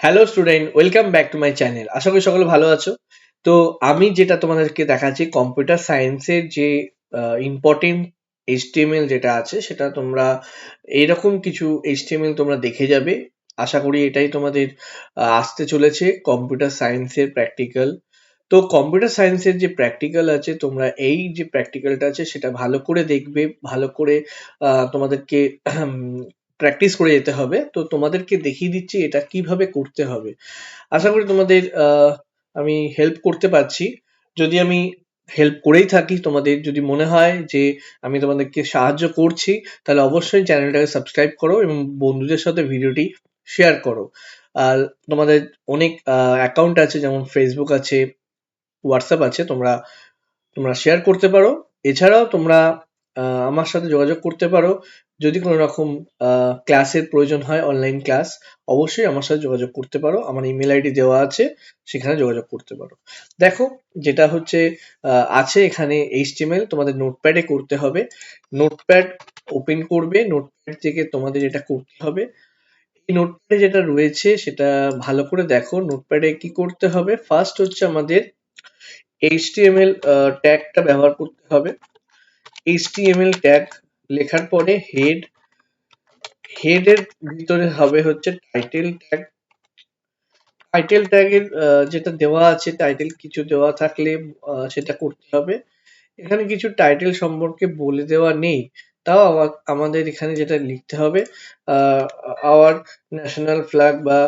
Hello student, welcome back to my channel. আশা করি সকলে ভালো আছো। তো আমি যেটা তোমাদেরকে দেখাচ্ছি, কম্পিউটার সায়েন্সের যে ইম্পর্টেন্ট এইচটিএমএল যেটা আছে, সেটা তোমরা এইরকম কিছু এইচটিএমএল তোমরা দেখে যাবে। আশা করি এটাই তোমাদের আসতে চলেছে কম্পিউটার সায়েন্সের প্র্যাকটিক্যাল। তো কম্পিউটার সায়েন্সের যে প্র্যাকটিক্যাল আছে, তোমরা এই যে প্র্যাকটিক্যালটা আছে সেটা ভালো করে দেখবে, ভালো করে তোমাদেরকে প্র্যাকটিস করে যেতে হবে। তো তোমাদেরকে দেখিয়ে দিচ্ছি এটা কিভাবে করতে হবে। আশা করি তোমাদের আমি হেল্প করতে পারছি। যদি আমি হেল্প করেই থাকি, তোমাদের যদি মনে হয় যে আমি তোমাদেরকে সাহায্য করছি, তাহলে অবশ্যই চ্যানেলটাকে সাবস্ক্রাইব করো এবং বন্ধুদের সাথে ভিডিওটি শেয়ার করো। আর তোমাদের অনেক অ্যাকাউন্ট আছে, যেমন ফেসবুক আছে, হোয়াটসঅ্যাপ আছে, তোমরা তোমরা শেয়ার করতে পারো। এছাড়াও তোমরা আমার সাথে যোগাযোগ করতে পারো। যদি কোনো রকম ক্লাসের প্রয়োজন হয়, অনলাইন ক্লাস, অবশ্যই আমার সাথে যোগাযোগ করতে পারো। আমার ইমেল আইডি দেওয়া আছে, সেখানে যোগাযোগ করতে পারো। দেখো, যেটা হচ্ছে আছে এখানে এইচটিএমএল তোমাদের নোটপ্যাডে করতে হবে। নোটপ্যাড ওপেন করবে, নোটপ্যাড থেকে তোমাদের এটা করতে হবে। এই নোটপ্যাডে যেটা রয়েছে সেটা ভালো করে দেখো। নোটপ্যাডে কি করতে হবে, ফার্স্ট হচ্ছে আমাদের এইচটিএমএল ট্যাগটা ব্যবহার করতে হবে। এইচটিএমএল ট্যাগ লেখার পরে হেডের ভিতরে হবে হচ্ছে টাইটেল ট্যাগ। টাইটেল ট্যাগের যেটা দেওয়া আছে, টাইটেল কিছু দেওয়া থাকলে সেটা করতে হবে। এখানে কিছু টাইটেল সম্পর্কে বলে দেওয়া নেই, তাও আমাদের এখানে যেটা লিখতে হবে, আওয়ার ন্যাশনাল ফ্ল্যাগ বা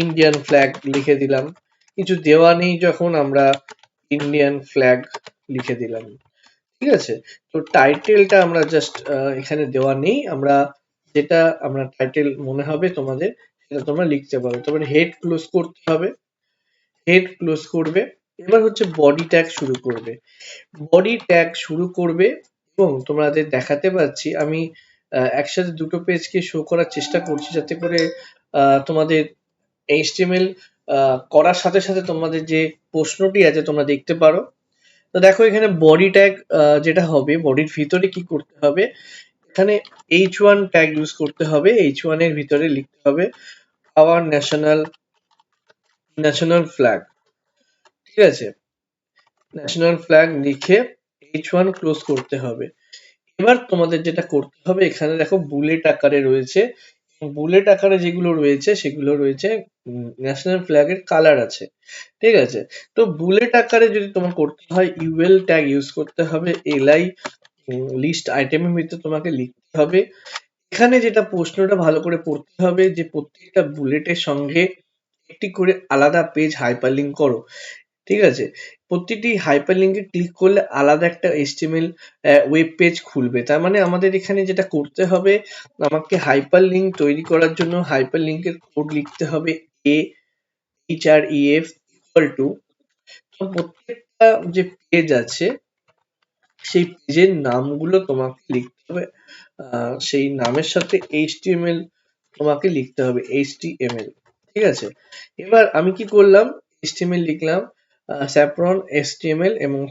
ইন্ডিয়ান ফ্ল্যাগ লিখে দিলাম। কিছু দেওয়া নেই যখন আমরা ইন্ডিয়ান ফ্ল্যাগ লিখে দিলাম। ঠিক আছে? তো টাইটেলটা আমরা জাস্ট এখানে দেওয়া নেই। আমরা যেটা আমরা টাইটেল মনে হবে তোমাদের, সেটা তোমরা লিখতে পারো। তারপরে হেড ক্লোজ করতে হবে, হেড ক্লোজ করবে। এবার হচ্ছে বডি ট্যাগ শুরু করবে। বডি ট্যাগ শুরু করবে এবং তোমাদের দেখাতে পাচ্ছি আমি একসাথে দুটো পেজকে শো করার চেষ্টা করছি, যাতে করে তোমাদের এইচটিএমএল করার সাথে সাথে তোমাদের যে প্রশ্নটি আছে তোমরা দেখতে পারো। তো দেখো, এখানে বডি ট্যাগ যেটা হবে, বডির ভিতরে কি করতে হবে, এখানে H1 ট্যাগ ইউজ করতে হবে। H1 এর ভিতরে লিখতে হবে আওয়ার ন্যাশনাল ফ্ল্যাগ। ঠিক আছে? ন্যাশনাল ফ্ল্যাগ লিখে H1 ক্লোজ করতে হবে। এবার তোমাদের যেটা করতে হবে, এখানে দেখো বুলেট আকারে রয়েছে। বুলেট আকারে যেগুলো রয়েছে সেগুলো রয়েছে ন্যাশনাল ফ্ল্যাগের কালার আছে। ঠিক আছে? তো বুলেট আকারে যদি তোমার করতে হয়, ইউএল ট্যাগ ইউজ করতে হবে। এলআই লিস্ট আইটেমের ভিতরে তোমাকে লিখতে হবে। এখানে যেটা প্রশ্নটা ভালো করে পড়তে হবে, যে প্রত্যেকটা বুলেটের সঙ্গে একটি করে আলাদা পেজ হাইপারলিংক করো। ঠিক আছে? প্রতিটি হাইপারলিংকে ক্লিক করলে আলাদা একটা এইচটিএমএল ওয়েব পেজ খুলবে। তার মানে আমাদের এখানে যেটা করতে হবে, আমাকে হাইপারলিংক তৈরি করার জন্য হাইপারলিংকের কোড লিখতে হবে A H R E F equal to, প্রত্যেকটা যে পেজ আছে সেই পেজের নামগুলো তোমাকে লিখতে হবে। সেই নামের সাথে এইচটিএমএল তোমাকে লিখতে হবে, এইচটিএমএল। ঠিক আছে? এবার আমি কি করলাম, এইচটিএমএল লিখলাম, স্যাফরন এইচটিএমএল এবং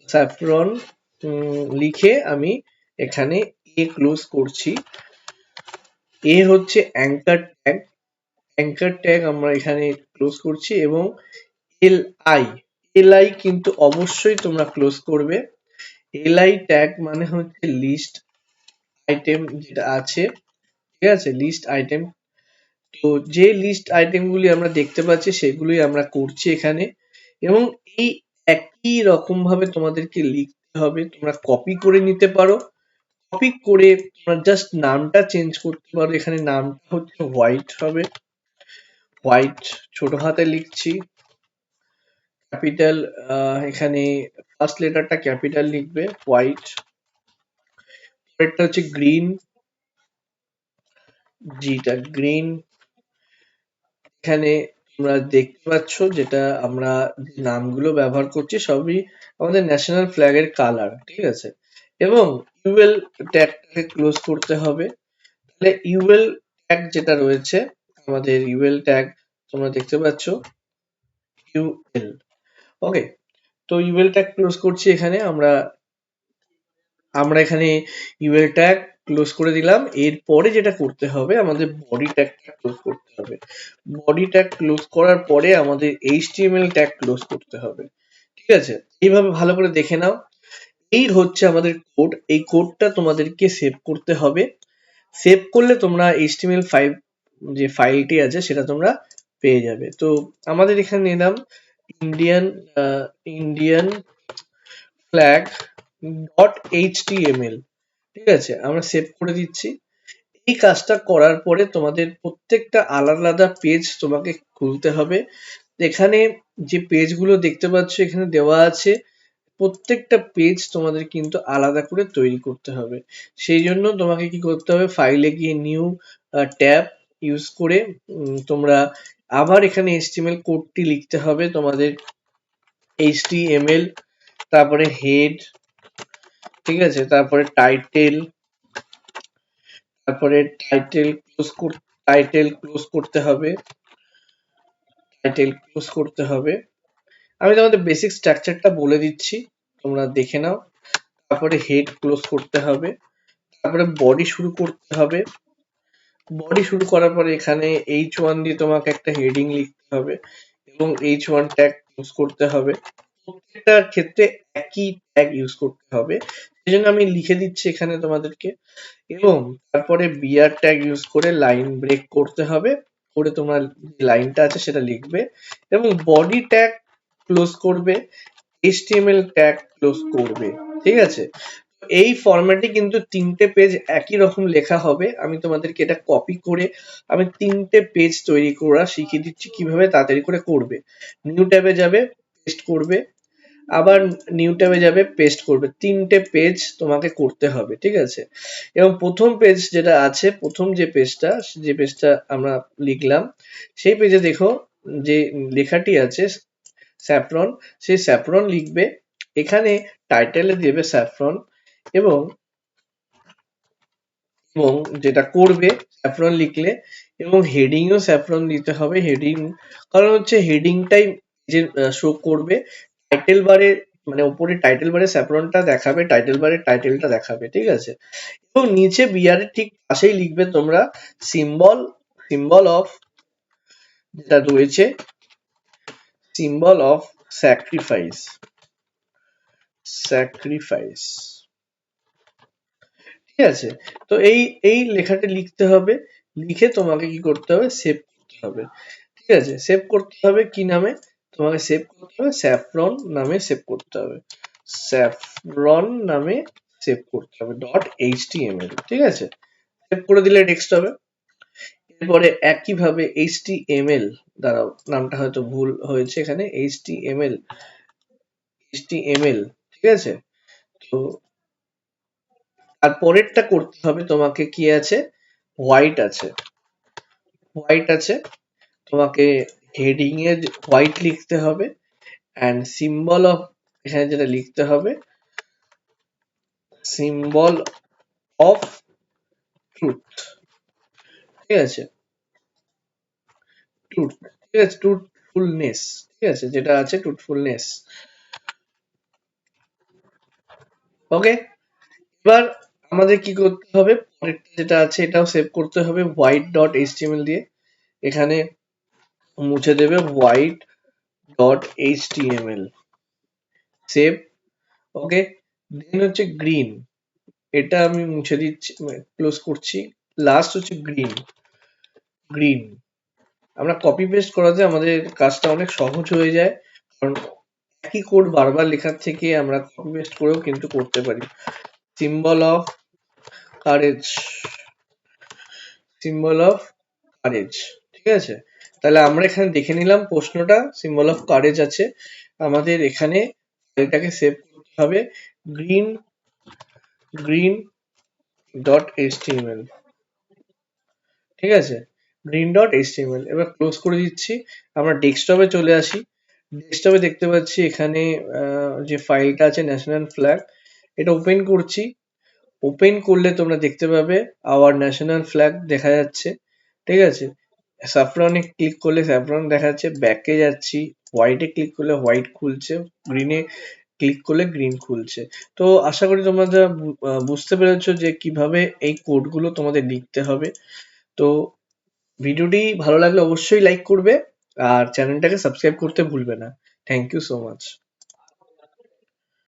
স্যাফরন লিখে আমি এখানে এ ক্লোজ করছি। এ হচ্ছে অ্যাঙ্কার ট্যাগ। অ্যাঙ্কার ট্যাগ আমরা এখানে ক্লোজ করছি এবং এলআই, এলআই কিন্তু অবশ্যই তোমরা ক্লোজ করবে। এলআই ট্যাগ মানে হচ্ছে লিস্ট আইটেম যেটা আছে। ঠিক আছে? List item. তো যে লিস্ট আইটেম গুলি আমরা দেখতে পাচ্ছি সেগুলোই আমরা করছি এখানে। এবং এই একই রকম ভাবে তোমাদেরকে লিখতে হবে। তোমরা কপি করে নিতে পারো। কপি করে তোমরা জাস্ট নামটা চেঞ্জ করতে পারো। এখানে নামটা হচ্ছে হোয়াইট হবে। হোয়াইট ছোট হাতে লিখছি। ক্যাপিটাল, এখানে ফার্স্ট লেটারটা ক্যাপিটাল লিখবে, হোয়াইট। পরেরটা হচ্ছে গ্রিন, জিটা গ্রিন। এখানে তোমরা দেখতে পাচ্ছ যেটা আমরা যে নামগুলো ব্যবহার করছি সবই আমাদের ন্যাশনাল ফ্ল্যাগের কালার। ঠিক আছে? এবং ইউএল ট্যাগটাকে ক্লোজ করতে হবে। তাহলে ইউএল ট্যাগ যেটা রয়েছে, আমাদের ইউএল ট্যাগ তোমরা দেখতে পাচ্ছ, ইউএল। ওকে, তো ইউএল ট্যাগ ক্লোজ করছি। এখানে আমরা আমরা এখানে ইউএল ট্যাগ ক্লোজ করে দিলাম। এরপরে যেটা করতে হবে, আমাদের বডি ট্যাগটা ক্লোজ করতে হবে। বডি ট্যাগ ক্লোজ করার পরে আমাদের HTML ট্যাগ ক্লোজ করতে হবে। ঠিক আছে, এইভাবে ভালো করে দেখে নাও। এই হচ্ছে আমাদের কোড। এই কোডটা তোমাদেরকে সেভ করতে হবে। সেভ করলে তোমরা HTML5 যে ফাইলটি আছে সেটা তোমরা পেয়ে যাবে। তো আমাদের এখানে নিলাম ইন্ডিয়ান ইন্ডিয়ান ফ্ল্যাগ .html। ঠিক আছে, আমরা সেভ করে দিচ্ছি। এই কাজটা করার পরে তোমাদের প্রত্যেকটা আলাদা আলাদা পেজ তোমাকে খুলতে হবে। এখানে যে পেজগুলো দেখতে পাচ্ছ এখানে দেওয়া আছে, প্রত্যেকটা পেজ তোমাদের কিন্তু আলাদা করে তৈরি করতে হবে। সেই জন্য তোমাকে কি করতে হবে, ফাইলে গিয়ে নিউ ট্যাব ইউজ করে তোমরা আবার এখানে HTML কোডটি লিখতে হবে তোমাদের। HTML, তারপরে হেড, ঠিক আছে, তারপরে টাইটেল, তারপরে টাইটেল ক্লোজ করতে হবে, টাইটেল ক্লোজ করতে হবে। আমি তোমাদের বেসিক স্ট্রাকচারটা বলে দিচ্ছি, তোমরা দেখে নাও। তারপরে হেড ক্লোজ করতে হবে, তারপরে বডি শুরু করতে হবে। বডি শুরু করার পরে এখানে H1 দিয়ে তোমাকে একটা হেডিং লিখতে হবে এবং H1 ট্যাগ ইউজ করতে হবে। প্রত্যেকটার ক্ষেত্রে একই ট্যাগ ইউজ করতে হবে, সেই জন্য আমি লিখে দিচ্ছি এখানে তোমাদেরকে। এবং তারপরে বিআর ট্যাগ ইউজ করে লাইন ব্রেক করতে হবে, করে তোমার যে লাইনটা আছে সেটা লিখবে এবং বডি ট্যাগ ক্লোজ করবে, HTML ট্যাগ ক্লোজ করবে। ঠিক আছে, এই ফরম্যাটে কিন্তু তিনটে পেজ একই রকম লেখা হবে। আমি তোমাদেরকে এটা কপি করে আমি তিনটে পেজ তৈরি করা শিখিয়ে দিচ্ছি কিভাবে তাড়াতাড়ি করে করবে। নিউ ট্যাবে যাবে, পেস্ট করবে, আবার নিউ ট্যাবে যাবে, পেস্ট করবে। তিনটে পেজ তোমাকে করতে হবে। ঠিক আছে, এবং প্রথম পেজ যেটা আছে, প্রথম যে পেজটা আমরা লিখলাম, সেই পেজে দেখো যে লেখাটি আছে স্যাফরন, সেই স্যাফরন লিখবে। এখানে টাইটেলে দেবে স্যাফরন এবং এবং যেটা করবে স্যাফরন লিখলে, এবং হেডিং ও স্যাফরন দিতে হবে। হেডিং কারণ হচ্ছে হেডিংটাই যে শো করবে। টাইটেল বারে মানে উপরে টাইটেল বারে স্যাফরনটা দেখাবে, টাইটেল বারে টাইটেলটা দেখাবে। ঠিক আছে, এবং নিচে বিআর এর ঠিক পাশেই লিখবে তোমরা সিম্বল অফ যেটা রয়েছে, সিম্বল অফ স্যাক্রিফাইস। ঠিক আছে, তো এই লেখাটা লিখতে হবে। লিখে তোমাকে কি করতে হবে, সেভ করতে হবে। ঠিক আছে, সেভ করতে হবে কি নামে, তোমাকে সেভ করতে হবে স্যাফরন নামে সেভ করতে হবে। স্যাফরন নামে সেভ করতে হবে .html। ঠিক আছে, সেভ করে দিলে ডেস্কটপে। এরপরে একইভাবে HTML, দাঁড়াও নামটা হয়তো ভুল হয়েছে এখানে, HTML। ঠিক আছে, তো আর পরেরটা করতে হবে তোমাকে, কি আছে, হোয়াইট আছে, তোমাকে হেডিং এ হোয়াইট লিখতে হবে অ্যান্ড সিম্বল অফ, এখানে যেটা লিখতে হবে সিম্বল অফ ট্রুথ। ঠিক আছে, ট্রুথ, ঠিক আছে, ট্রুথফুলনেস। ঠিক আছে, যেটা আছে ট্রুথফুলনেস। ওকে, এবার আমাদের কি করতে হবে, পরেরটা যেটা আছে এটাও সেভ করতে হবে white.html দিয়ে। এখানে মুছে দেবে white.html, সেভ। ওকে, দেন হচ্ছে গ্রিন, এটা আমি মুছে দিচ্ছি, ক্লোজ করছি। লাস্ট হচ্ছে গ্রিন। আমরা কপি পেস্ট করাতে আমাদের কাজটা অনেক সহজ হয়ে যায়, কারণ একই কোড বারবার লেখার থেকে আমরা কপি পেস্ট করেও কিন্তু করতে পারি। Symbol of courage, symbol of courage. ঠিক আছে, তাহলে আমরা এখানে দেখে নিলাম প্রশ্নটা, সিম্বল অফ কারেজ আছে। আমাদের এখানে এটাকে সেভ করতে হবে গ্রিন .html। ঠিক আছে, green.html। এবার ক্লোজ করে দিচ্ছি। আমরা ডেস্কটপে চলে আসি। ডেস্কটপে দেখতে পাচ্ছি এখানে যে ফাইলটা আছে ন্যাশনাল ফ্ল্যাগ, এটা ওপেন করছি। ওপেন করলে তোমরা দেখতে পাবে আওয়ার ন্যাশনাল ফ্ল্যাগ দেখা যাচ্ছে। ঠিক আছে, স্যাফরনে ক্লিক করলে স্যাফরন দেখা যাচ্ছে। ব্যাকে যাচ্ছি, হোয়াইটে ক্লিক করলে হোয়াইট খুলছে, গ্রিনে ক্লিক করলে গ্রিন খুলছে। তো আশা করি তোমরা যা বুঝতে পেরেছো যে কিভাবে এই কোড গুলো তোমাদের লিখতে হবে। তো ভিডিওটি ভালো লাগলে অবশ্যই লাইক করবে আর চ্যানেলটাকে সাবস্ক্রাইব করতে ভুলবে না। Thank you so much.